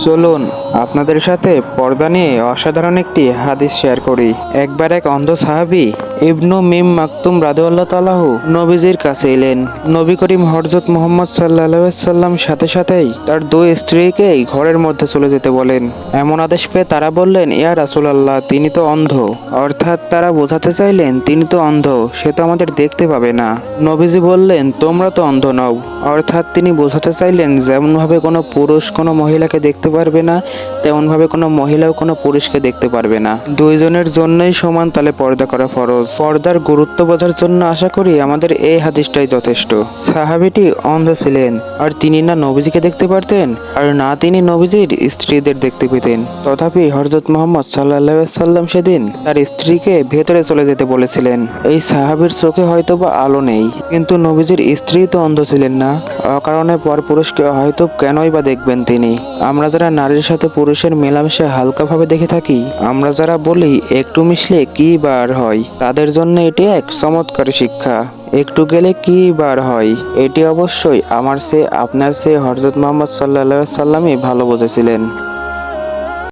চলুন আপনাদের সাথে পর্দা নিয়ে অসাধারণ একটি হাদিস শেয়ার করি। একবার এক অন্ধ সাহাবী ইবনু মিম মাকতুম রাদিয়াল্লাহু তাআলাহু নবীজির কাছে এলেন। নবী করিম হযরত মুহাম্মদ সাল্লাল্লাহু আলাইহি সাল্লাম সাথে সাথেই তার দুই স্ত্রীকেই ঘরের মধ্যে চলে যেতে বলেন। এমন আদেশ পেয়ে তারা বললেন, ইয়া রাসূলুল্লাহ, তিনি তো অন্ধ। অর্থাৎ তারা বোঝাতে চাইলেন তিনি তো অন্ধ, সে তো আমাদের দেখতে পাবে না। নবীজি বললেন, তোমরা তো অন্ধ নও। অর্থাৎ তিনি বোঝাতে চাইলেন যেমনভাবে কোনো পুরুষ কোনো মহিলাকে দেখতে পারবে না, তেমনভাবে কোনো মহিলাও কোনো পুরুষকে দেখতে পারবে না। দুইজনের জন্যই সমান তালে পর্দা করা ফরজ। পর্দার গুরুত্ব বোঝার জন্য আশা করি আমাদের এই হাদিসটাই যথেষ্ট। সাহাবীটি অন্ধ ছিলেন, আর তিনি না নবীজিকে দেখতে পারতেন, আর না তিনি নবীজির স্ত্রীদের দেখতে পেতেন। তথাপি হযরত মুহাম্মদ সাল্লাল্লাহু আলাইহি সাল্লাম সেদিন তার স্ত্রীকে ভেতরে চলে যেতে বলেছিলেন। এই সাহাবীর চোখে হয়তোবা আলো নেই, কিন্তু নবীজির স্ত্রী তো অন্ধ ছিলেন না। অকারণে পরপুরুষকে হয়তো কেনই বা দেখবেন তিনি। আমরা যারা নারীর সাথে পুরুষের মেলামেশা হালকাভাবে দেখে থাকি, আমরা যারা বলি একটু মিশলে কি বার হয়, তাদের জন্য এটি এক চমৎকার শিক্ষা। একটু গেলে কি বার হয়, এটি অবশ্যই আমার চেয়ে আপনার চেয়ে হযরত মুহাম্মদ সাল্লাল্লাহু আলাইহি সাল্লামই ভালো বুঝেছিলেন।